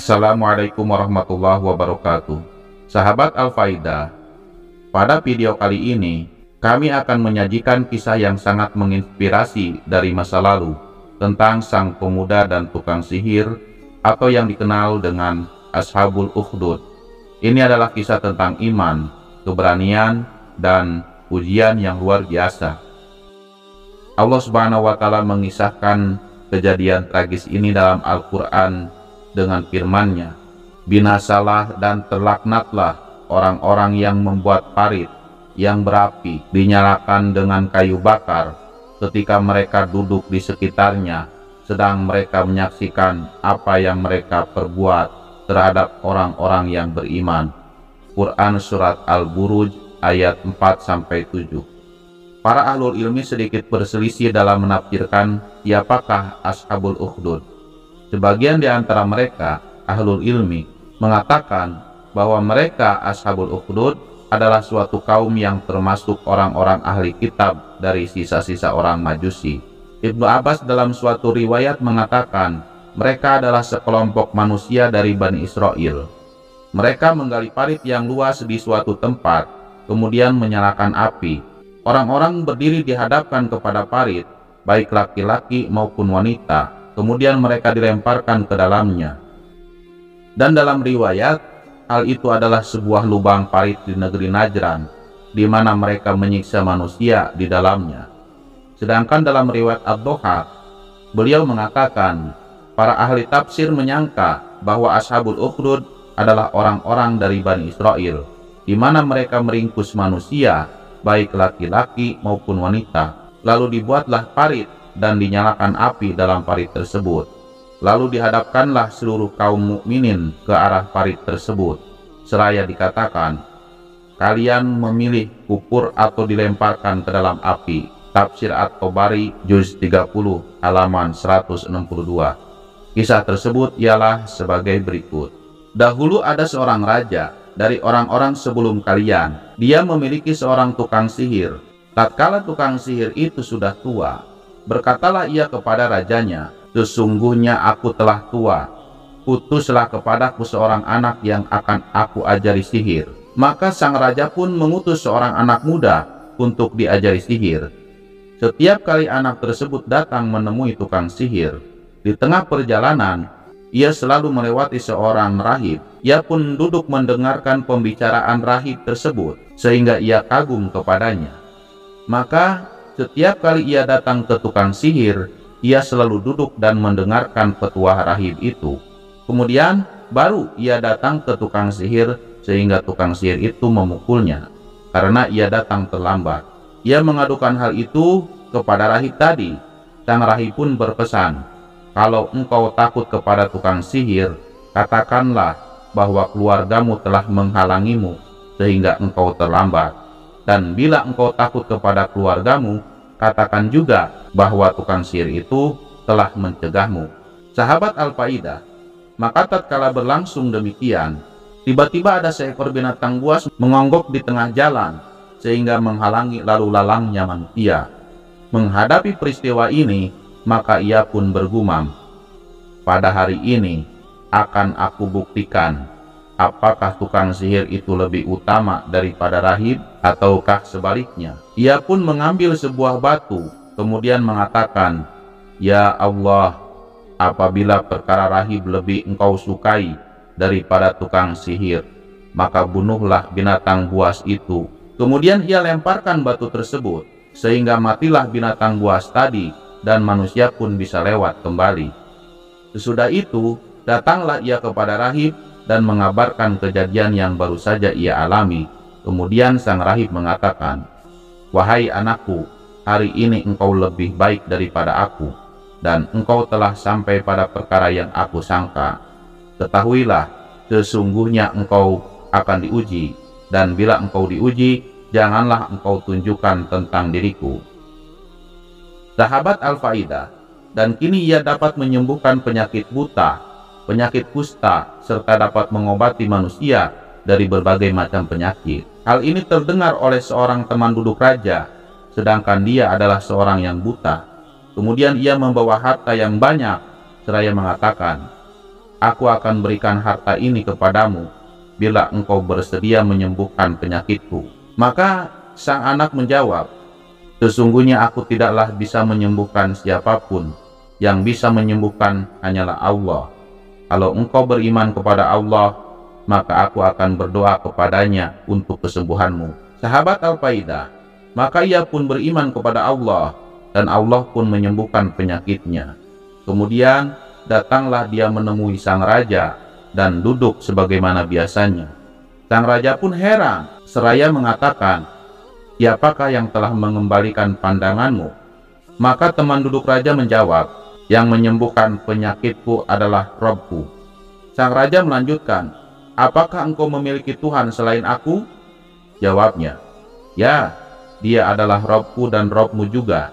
Assalamualaikum warahmatullahi wabarakatuh. Sahabat Al-Faidah, pada video kali ini kami akan menyajikan kisah yang sangat menginspirasi dari masa lalu tentang sang pemuda dan tukang sihir atau yang dikenal dengan Ashabul Ukhdud. Ini adalah kisah tentang iman, keberanian, dan ujian yang luar biasa. Allah Subhanahu wa Ta'ala mengisahkan kejadian tragis ini dalam Al-Quran dengan firman-Nya, "Binasalah dan terlaknatlah orang-orang yang membuat parit yang berapi dinyalakan dengan kayu bakar ketika mereka duduk di sekitarnya, sedang mereka menyaksikan apa yang mereka perbuat terhadap orang-orang yang beriman." Quran Surat Al-Buruj ayat 4-7. Para ahlul ilmi sedikit berselisih dalam menafsirkan siapakah Ashabul Ukhdud. Sebagian di antara mereka, ahlul ilmi, mengatakan bahwa mereka Ashabul Ukhdud adalah suatu kaum yang termasuk orang-orang ahli kitab dari sisa-sisa orang Majusi. Ibnu Abbas dalam suatu riwayat mengatakan mereka adalah sekelompok manusia dari Bani Israel. Mereka menggali parit yang luas di suatu tempat, kemudian menyalakan api. Orang-orang berdiri dihadapkan kepada parit, baik laki-laki maupun wanita. Kemudian mereka dilemparkan ke dalamnya. Dan dalam riwayat, hal itu adalah sebuah lubang parit di negeri Najran, di mana mereka menyiksa manusia di dalamnya. Sedangkan dalam riwayat Ad-Dhahak, beliau mengatakan, para ahli tafsir menyangka bahwa Ashabul Ukhdud adalah orang-orang dari Bani Israel, di mana mereka meringkus manusia, baik laki-laki maupun wanita. Lalu dibuatlah parit dan dinyalakan api dalam parit tersebut. Lalu dihadapkanlah seluruh kaum mukminin ke arah parit tersebut, seraya dikatakan, "Kalian memilih kupur atau dilemparkan ke dalam api." Tafsir At-Tabari juz 30 halaman 162. Kisah tersebut ialah sebagai berikut. Dahulu ada seorang raja dari orang-orang sebelum kalian. Dia memiliki seorang tukang sihir. Tatkala tukang sihir itu sudah tua, berkatalah ia kepada rajanya, "Sesungguhnya aku telah tua. Utuslah kepadaku seorang anak yang akan aku ajari sihir." Maka sang raja pun mengutus seorang anak muda untuk diajari sihir. Setiap kali anak tersebut datang menemui tukang sihir, di tengah perjalanan ia selalu melewati seorang rahib. Ia pun duduk mendengarkan pembicaraan rahib tersebut, sehingga ia kagum kepadanya. Maka setiap kali ia datang ke tukang sihir, ia selalu duduk dan mendengarkan petuah rahib itu. Kemudian baru ia datang ke tukang sihir, sehingga tukang sihir itu memukulnya karena ia datang terlambat. Ia mengadukan hal itu kepada rahib tadi. Sang rahib pun berpesan, "Kalau engkau takut kepada tukang sihir, katakanlah bahwa keluargamu telah menghalangimu sehingga engkau terlambat. Dan bila engkau takut kepada keluargamu, katakan juga bahwa tukang sihir itu telah mencegahmu." Sahabat Al-Faidah, maka tatkala berlangsung demikian, tiba-tiba ada seekor binatang buas mengonggok di tengah jalan sehingga menghalangi lalu lalangnya manusia. Menghadapi peristiwa ini, maka ia pun bergumam, "Pada hari ini akan aku buktikan apakah tukang sihir itu lebih utama daripada rahib ataukah sebaliknya." Ia pun mengambil sebuah batu, kemudian mengatakan, "Ya Allah, apabila perkara rahib lebih engkau sukai daripada tukang sihir, maka bunuhlah binatang buas itu." Kemudian ia lemparkan batu tersebut, sehingga matilah binatang buas tadi, dan manusia pun bisa lewat kembali. Sesudah itu, datanglah ia kepada rahib dan mengabarkan kejadian yang baru saja ia alami. Kemudian sang rahib mengatakan, "Wahai anakku, hari ini engkau lebih baik daripada aku, dan engkau telah sampai pada perkara yang aku sangka. Ketahuilah, sesungguhnya engkau akan diuji, dan bila engkau diuji, janganlah engkau tunjukkan tentang diriku." Sahabat Al-Faidah, dan kini ia dapat menyembuhkan penyakit buta, penyakit kusta, serta dapat mengobati manusia dari berbagai macam penyakit. Hal ini terdengar oleh seorang teman duduk raja, sedangkan dia adalah seorang yang buta. Kemudian ia membawa harta yang banyak, seraya mengatakan, aku akan berikan harta ini kepadamu bila engkau bersedia menyembuhkan penyakitku. Maka sang anak menjawab, sesungguhnya aku tidaklah bisa menyembuhkan siapapun, yang bisa menyembuhkan hanyalah Allah. Kalau engkau beriman kepada Allah, maka aku akan berdoa kepadanya untuk kesembuhanmu. Sahabat Al-Faidah, maka ia pun beriman kepada Allah, dan Allah pun menyembuhkan penyakitnya. Kemudian datanglah dia menemui sang raja dan duduk sebagaimana biasanya. Sang raja pun heran, seraya mengatakan, siapakah yang telah mengembalikan pandanganmu? Maka teman duduk raja menjawab, yang menyembuhkan penyakitku adalah Robku. Sang raja melanjutkan, apakah engkau memiliki Tuhan selain aku? Jawabnya, ya, dia adalah Robku dan Robmu juga.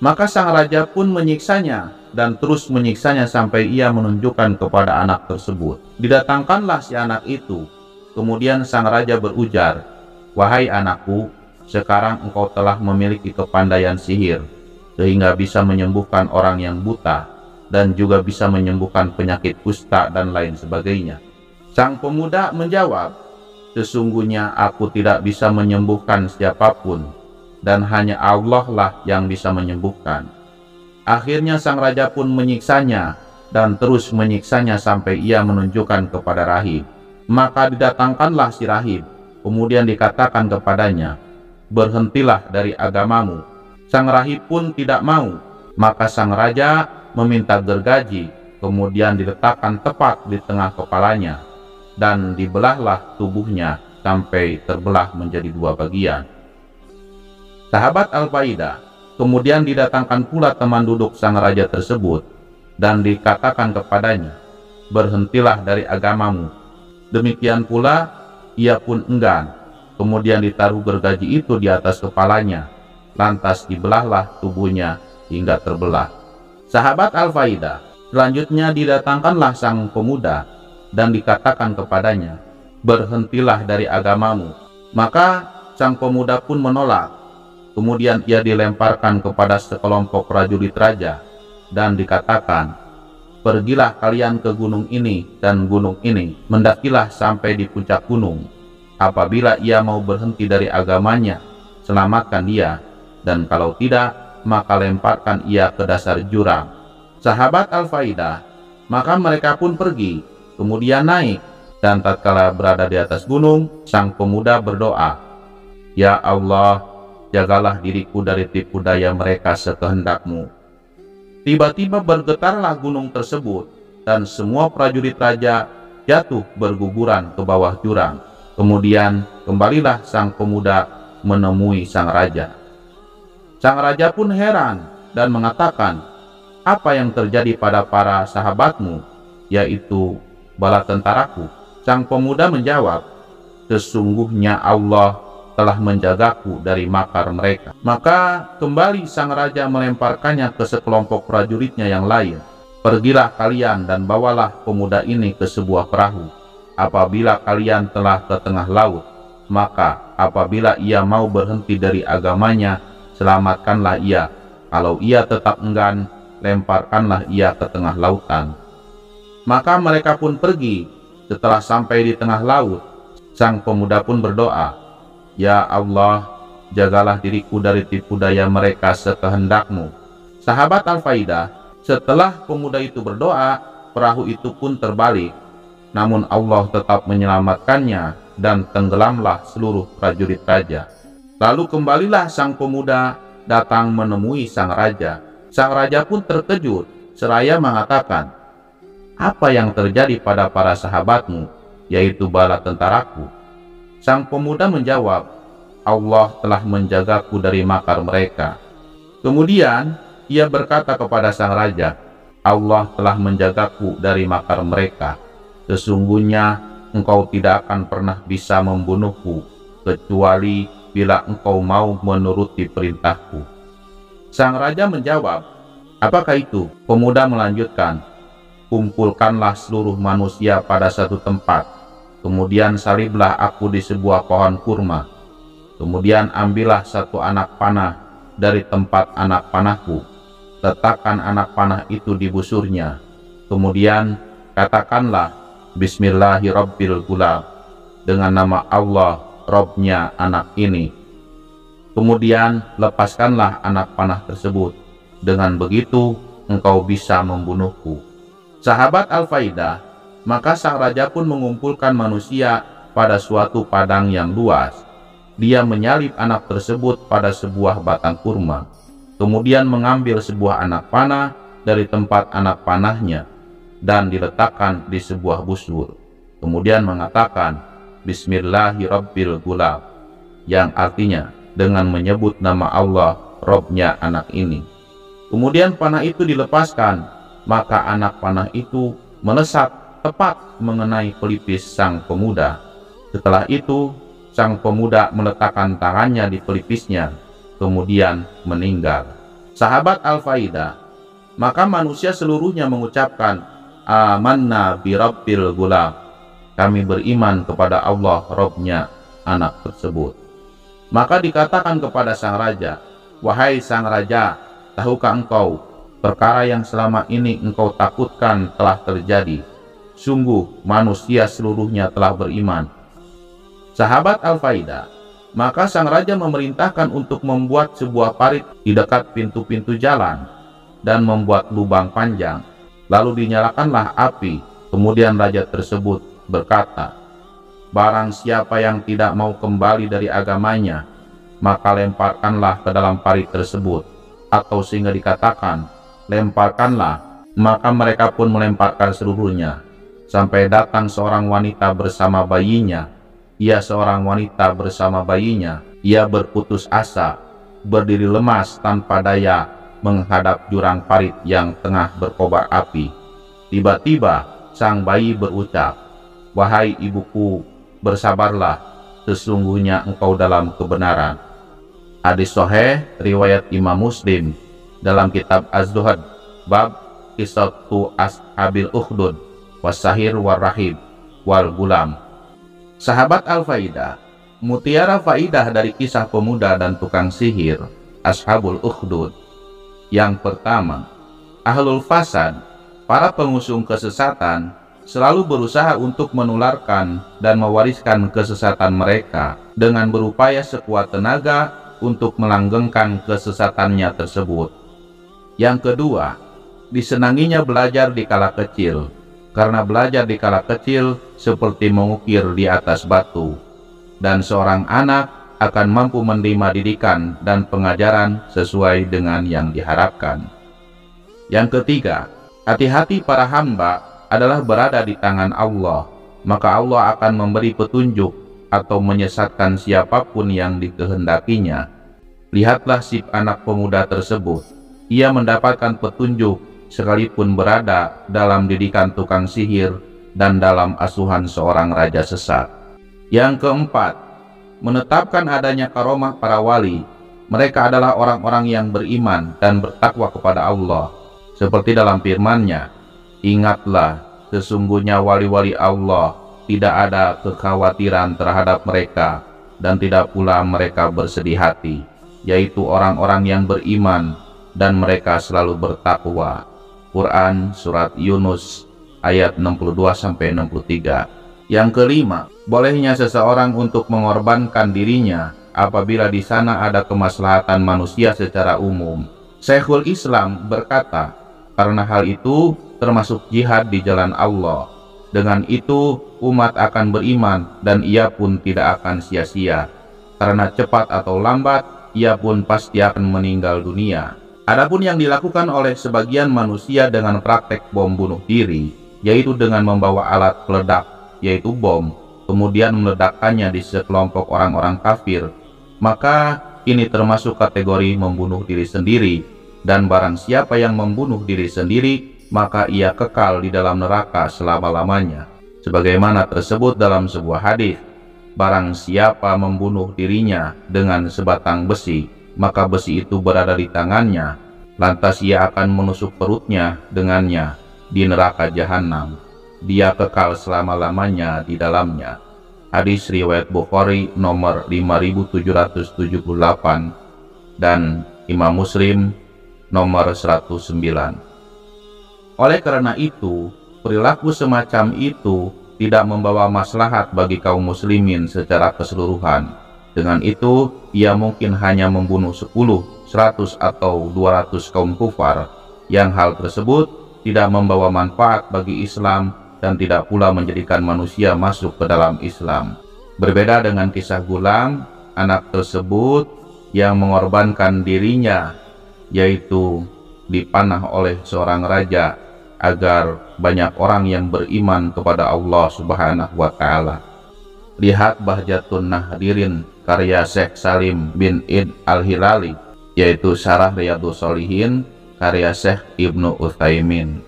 Maka sang raja pun menyiksanya dan terus menyiksanya sampai ia menunjukkan kepada anak tersebut. Didatangkanlah si anak itu. Kemudian sang raja berujar, wahai anakku, sekarang engkau telah memiliki kepandaian sihir, sehingga bisa menyembuhkan orang yang buta, dan juga bisa menyembuhkan penyakit kusta dan lain sebagainya. Sang pemuda menjawab, sesungguhnya aku tidak bisa menyembuhkan siapapun, dan hanya Allah lah yang bisa menyembuhkan. Akhirnya sang raja pun menyiksanya, dan terus menyiksanya sampai ia menunjukkan kepada rahib. Maka didatangkanlah si rahib, kemudian dikatakan kepadanya, berhentilah dari agamamu. Sang rahib pun tidak mau, maka sang raja meminta gergaji, kemudian diletakkan tepat di tengah kepalanya, dan dibelahlah tubuhnya sampai terbelah menjadi dua bagian. Sahabat Al-Faidah, kemudian didatangkan pula teman duduk sang raja tersebut, dan dikatakan kepadanya, berhentilah dari agamamu. Demikian pula ia pun enggan, kemudian ditaruh gergaji itu di atas kepalanya, lantas dibelahlah tubuhnya hingga terbelah. Sahabat Al-Faidah, selanjutnya didatangkanlah sang pemuda dan dikatakan kepadanya, berhentilah dari agamamu. Maka sang pemuda pun menolak. Kemudian ia dilemparkan kepada sekelompok prajurit raja dan dikatakan, pergilah kalian ke gunung ini dan gunung ini, mendakilah sampai di puncak gunung. Apabila ia mau berhenti dari agamanya, selamatkan dia, dan kalau tidak, maka lemparkan ia ke dasar jurang. Sahabat Al-Faidah, maka mereka pun pergi, kemudian naik, dan tatkala berada di atas gunung, sang pemuda berdoa, ya Allah, jagalah diriku dari tipu daya mereka sekehendakmu. Tiba-tiba bergetarlah gunung tersebut, dan semua prajurit raja jatuh berguguran ke bawah jurang. Kemudian kembalilah sang pemuda menemui sang raja. Sang raja pun heran dan mengatakan, apa yang terjadi pada para sahabatmu, yaitu bala tentaraku? Sang pemuda menjawab, sesungguhnya Allah telah menjagaku dari makar mereka. Maka kembali sang raja melemparkannya ke sekelompok prajuritnya yang lain. Pergilah kalian dan bawalah pemuda ini ke sebuah perahu. Apabila kalian telah ke tengah laut, maka apabila ia mau berhenti dari agamanya, selamatkanlah ia. Kalau ia tetap enggan, lemparkanlah ia ke tengah lautan. Maka mereka pun pergi. Setelah sampai di tengah laut, sang pemuda pun berdoa, ya Allah, jagalah diriku dari tipu daya mereka sekehendakmu. Sahabat Al-Faidah, setelah pemuda itu berdoa, perahu itu pun terbalik. Namun Allah tetap menyelamatkannya dan tenggelamlah seluruh prajurit raja. Lalu kembalilah sang pemuda datang menemui sang raja. Sang raja pun terkejut, seraya mengatakan, apa yang terjadi pada para sahabatmu, yaitu bala tentaraku? Sang pemuda menjawab, Allah telah menjagaku dari makar mereka. Kemudian ia berkata kepada sang raja, Allah telah menjagaku dari makar mereka. Sesungguhnya engkau tidak akan pernah bisa membunuhku, kecuali bila engkau mau menuruti perintahku. Sang raja menjawab, apakah itu? Pemuda melanjutkan, kumpulkanlah seluruh manusia pada satu tempat, kemudian saliblah aku di sebuah pohon kurma. Kemudian ambillah satu anak panah dari tempat anak panahku, letakkan anak panah itu di busurnya. Kemudian katakanlah Bismillahirrabbilgulam, dengan nama Allah Robnya anak ini. Kemudian lepaskanlah anak panah tersebut. Dengan begitu engkau bisa membunuhku. Sahabat Al-Faidah, maka sang raja pun mengumpulkan manusia pada suatu padang yang luas. Dia menyalib anak tersebut pada sebuah batang kurma, kemudian mengambil sebuah anak panah dari tempat anak panahnya dan diletakkan di sebuah busur. Kemudian mengatakan Bismillahirrabbilgulam, yang artinya dengan menyebut nama Allah Robnya anak ini. Kemudian panah itu dilepaskan, maka anak panah itu melesat tepat mengenai pelipis sang pemuda. Setelah itu sang pemuda meletakkan tangannya di pelipisnya, kemudian meninggal. Sahabat Al-Faidah, maka manusia seluruhnya mengucapkan amanna bi rabbil gulam, kami beriman kepada Allah Robnya anak tersebut. Maka dikatakan kepada sang raja, wahai sang raja, tahukah engkau perkara yang selama ini engkau takutkan telah terjadi? Sungguh manusia seluruhnya telah beriman. Sahabat Al-Faidah, maka sang raja memerintahkan untuk membuat sebuah parit di dekat pintu-pintu jalan dan membuat lubang panjang. Lalu dinyalakanlah api. Kemudian raja tersebut berkata, barang siapa yang tidak mau kembali dari agamanya, maka lemparkanlah ke dalam parit tersebut. Atau sehingga dikatakan, lemparkanlah, maka mereka pun melemparkan seluruhnya, sampai datang seorang wanita bersama bayinya. Ia seorang wanita bersama bayinya. Ia berputus asa, berdiri lemas tanpa daya menghadap jurang parit yang tengah berkobar api. Tiba-tiba sang bayi berucap, wahai ibuku, bersabarlah, sesungguhnya engkau dalam kebenaran. Hadis sahih riwayat Imam Muslim dalam kitab Az-Zuhad bab qissatu ashabil ukhdud wasahir warrahib wal gulam. Sahabat Al-Faidah, mutiara faidah dari kisah pemuda dan tukang sihir Ashabul Ukhdud. Yang pertama, ahlul fasad, para pengusung kesesatan, selalu berusaha untuk menularkan dan mewariskan kesesatan mereka dengan berupaya sekuat tenaga untuk melanggengkan kesesatannya tersebut. Yang kedua, disenanginya belajar di kala kecil, karena belajar di kala kecil seperti mengukir di atas batu, dan seorang anak akan mampu menerima didikan dan pengajaran sesuai dengan yang diharapkan. Yang ketiga, hati-hati para hamba adalah berada di tangan Allah, maka Allah akan memberi petunjuk atau menyesatkan siapapun yang dikehendakinya. Lihatlah si anak pemuda tersebut, ia mendapatkan petunjuk sekalipun berada dalam didikan tukang sihir dan dalam asuhan seorang raja sesat. Yang keempat, menetapkan adanya karomah para wali. Mereka adalah orang-orang yang beriman dan bertakwa kepada Allah, seperti dalam firman-Nya, ingatlah, sesungguhnya wali-wali Allah tidak ada kekhawatiran terhadap mereka, dan tidak pula mereka bersedih hati, yaitu orang-orang yang beriman dan mereka selalu bertakwa. Quran Surat Yunus ayat 62-63. Yang kelima, bolehnya seseorang untuk mengorbankan dirinya apabila di sana ada kemaslahatan manusia secara umum. Syekhul Islam berkata, karena hal itu termasuk jihad di jalan Allah. Dengan itu umat akan beriman dan ia pun tidak akan sia-sia, karena cepat atau lambat ia pun pasti akan meninggal dunia. Adapun yang dilakukan oleh sebagian manusia dengan praktek bom bunuh diri, yaitu dengan membawa alat peledak, yaitu bom, kemudian meledakkannya di sekelompok orang-orang kafir, maka ini termasuk kategori membunuh diri sendiri, dan barang siapa yang membunuh diri sendiri, maka ia kekal di dalam neraka selama-lamanya. Sebagaimana tersebut dalam sebuah hadis, barang siapa membunuh dirinya dengan sebatang besi, maka besi itu berada di tangannya, lantas ia akan menusuk perutnya dengannya di neraka jahanam. Dia kekal selama-lamanya di dalamnya. Hadis riwayat Bukhari nomor 5778 dan Imam Muslim nomor 109. Oleh karena itu, perilaku semacam itu tidak membawa maslahat bagi kaum muslimin secara keseluruhan. Dengan itu, ia mungkin hanya membunuh 10, 100 atau 200 kaum kufar, yang hal tersebut tidak membawa manfaat bagi Islam dan tidak pula menjadikan manusia masuk ke dalam Islam. Berbeda dengan kisah Gulam, anak tersebut yang mengorbankan dirinya, yaitu dipanah oleh seorang raja agar banyak orang yang beriman kepada Allah Subhanahu wa Ta'ala. Lihat Bahjatun Nahdirin karya Syekh Salim bin Id Al-Hilali, yaitu Syarah Riyadhus Shalihin karya Syekh Ibnu Utsaimin.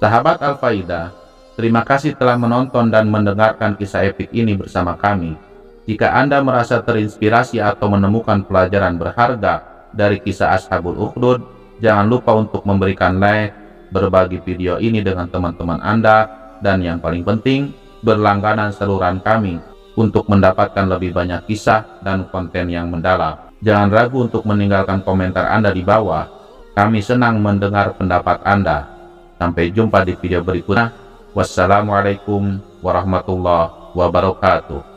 Sahabat Al-Faidah, terima kasih telah menonton dan mendengarkan kisah epik ini bersama kami. Jika Anda merasa terinspirasi atau menemukan pelajaran berharga dari kisah Ashabul Ukhdud, jangan lupa untuk memberikan like, berbagi video ini dengan teman-teman Anda, dan yang paling penting, berlangganan saluran kami untuk mendapatkan lebih banyak kisah dan konten yang mendalam. Jangan ragu untuk meninggalkan komentar Anda di bawah. Kami senang mendengar pendapat Anda. Sampai jumpa di video berikutnya. Wassalamualaikum warahmatullahi wabarakatuh.